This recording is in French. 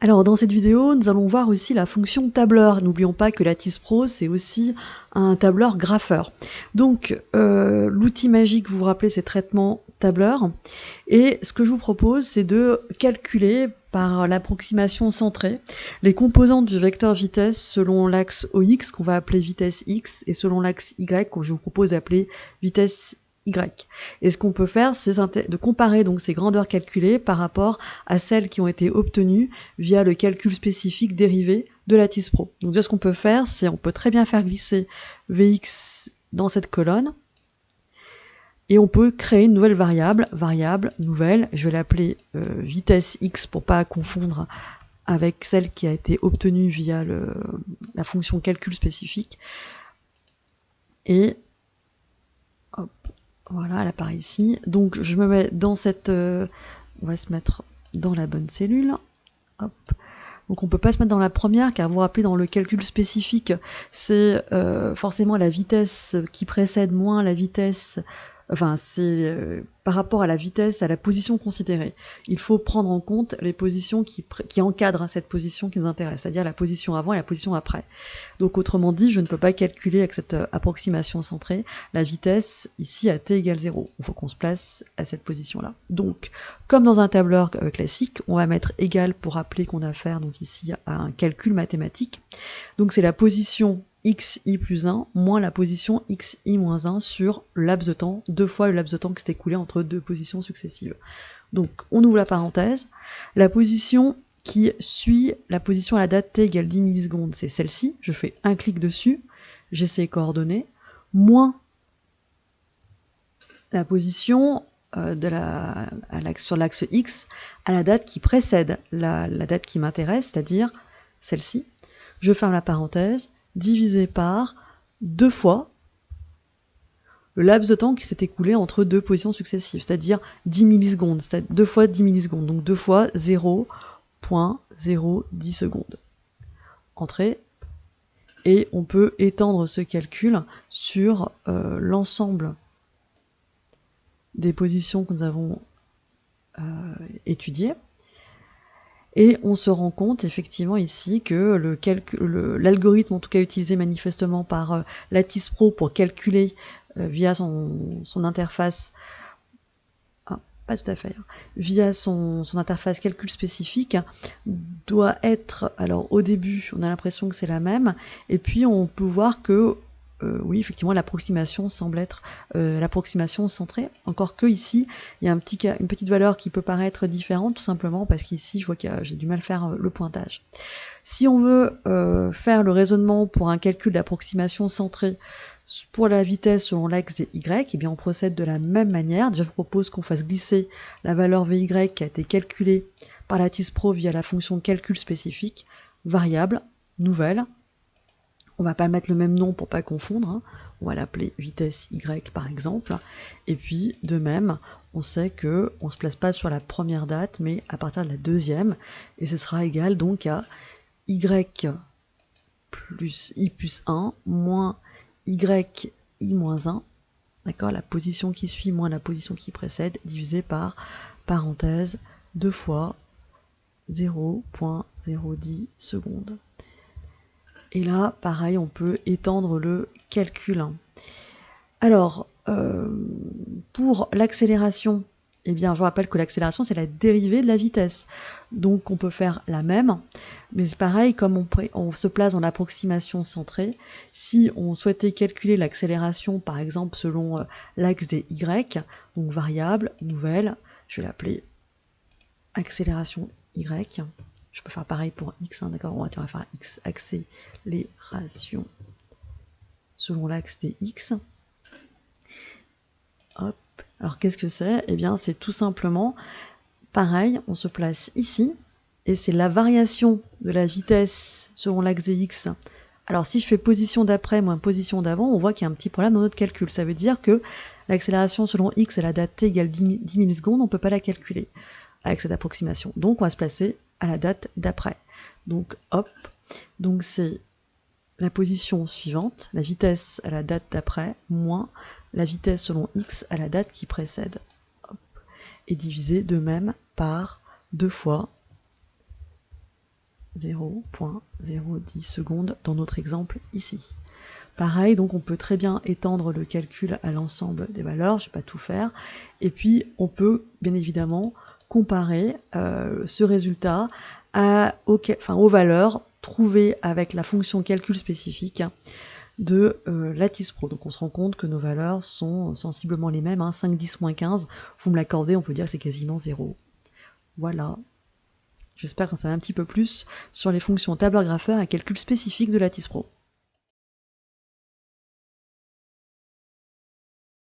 Alors dans cette vidéo, nous allons voir aussi la fonction tableur. N'oublions pas que Lattice Pro, c'est aussi un tableur graffeur. Donc l'outil magique, vous vous rappelez, c'est traitement tableur. Et ce que je vous propose, c'est de calculer par l'approximation centrée les composantes du vecteur vitesse selon l'axe OX, qu'on va appeler vitesse X, et selon l'axe Y, que je vous propose d'appeler vitesse Y. Et ce qu'on peut faire, c'est de comparer donc ces grandeurs calculées par rapport à celles qui ont été obtenues via le calcul spécifique dérivé de Lattice Pro. Donc déjà, ce qu'on peut faire, c'est on peut très bien faire glisser Vx dans cette colonne, et on peut créer une nouvelle variable nouvelle, je vais l'appeler vitesse x pour pas confondre avec celle qui a été obtenue via la fonction calcul spécifique. Et hop, voilà, elle apparaît ici. Donc je me mets dans cette... on va se mettre dans la bonne cellule. Hop. Donc on ne peut pas se mettre dans la première, car vous vous rappelez, dans le calcul spécifique, c'est forcément la vitesse qui précède moins la vitesse... Enfin, c'est par rapport à la vitesse, à la position considérée. Il faut prendre en compte les positions qui encadrent cette position qui nous intéresse, c'est-à-dire la position avant et la position après. Donc autrement dit, je ne peux pas calculer avec cette approximation centrée la vitesse ici à t égale 0. Il faut qu'on se place à cette position-là. Donc, comme dans un tableur classique, on va mettre égal pour rappeler qu'on a affaire donc ici à un calcul mathématique. Donc c'est la position xi plus 1 moins la position xi moins 1 sur le laps de temps, 2 fois le laps de temps qui s'est écoulé entre deux positions successives. Donc on ouvre la parenthèse, la position qui suit la position à la date t égale 10 millisecondes, c'est celle-ci, je fais un clic dessus, j'ai ces coordonnées, moins la position sur l'axe x à la date qui précède la date qui m'intéresse, c'est-à-dire celle-ci. Je ferme la parenthèse, divisé par 2 fois le laps de temps qui s'est écoulé entre deux positions successives, c'est-à-dire 10 millisecondes, c'est-à-dire 2 fois 10 millisecondes, donc 2 fois 0.010 secondes. Entrée. Et on peut étendre ce calcul sur l'ensemble des positions que nous avons étudiées. Et on se rend compte effectivement ici que l'algorithme en tout cas utilisé manifestement par Lattice Pro pour calculer via son interface, pas tout à fait, via son interface calcul spécifique, doit être, alors au début on a l'impression que c'est la même, et puis on peut voir que oui, effectivement, l'approximation semble être l'approximation centrée, encore que ici, il y a une petite valeur qui peut paraître différente, tout simplement parce qu'ici, je vois que j'ai du mal à faire le pointage. Si on veut faire le raisonnement pour un calcul d'approximation centrée pour la vitesse selon l'axe des y, eh bien on procède de la même manière. Déjà, je vous propose qu'on fasse glisser la valeur vy qui a été calculée par Lattice Pro via la fonction calcul spécifique, variable, nouvelle. On va pas mettre le même nom pour pas confondre, hein. On va l'appeler vitesse y par exemple, et puis de même, on sait que on se place pas sur la première date, mais à partir de la deuxième, et ce sera égal donc à y plus i plus 1 moins y i moins 1, d'accord, la position qui suit moins la position qui précède, divisé par parenthèse 2 fois 0.010 secondes. Et là, pareil, on peut étendre le calcul. Alors, pour l'accélération, eh bien, je vous rappelle que l'accélération, c'est la dérivée de la vitesse. Donc, on peut faire la même, mais c'est pareil, comme on se place dans l'approximation centrée, si on souhaitait calculer l'accélération, par exemple, selon l'axe des y, donc variable, nouvelle, je vais l'appeler accélération y. Je peux faire pareil pour x, hein, d'accord, on va faire x, accélération selon l'axe des x. Hop. Alors qu'est-ce que c'est? Eh bien c'est tout simplement pareil, on se place ici, et c'est la variation de la vitesse selon l'axe des x. Alors si je fais position d'après moins position d'avant, on voit qu'il y a un petit problème dans notre calcul. Ça veut dire que l'accélération selon x à la date t égale 10 millisecondes, on ne peut pas la calculer avec cette approximation. Donc on va se placer à la date d'après. Donc hop, donc c'est la position suivante, la vitesse à la date d'après, moins la vitesse selon x à la date qui précède. Hop, et divisé de même par 2 fois 0.010 secondes dans notre exemple ici. Pareil, donc on peut très bien étendre le calcul à l'ensemble des valeurs, je ne vais pas tout faire, et puis on peut bien évidemment comparer ce résultat aux valeurs trouvées avec la fonction calcul spécifique de Lattice Pro. Donc on se rend compte que nos valeurs sont sensiblement les mêmes, hein, 5, 10, moins 15, vous me l'accordez, on peut dire que c'est quasiment 0. Voilà. J'espère que ça va un petit peu plus sur les fonctions tableur-grapheur et calcul spécifique de Lattice Pro.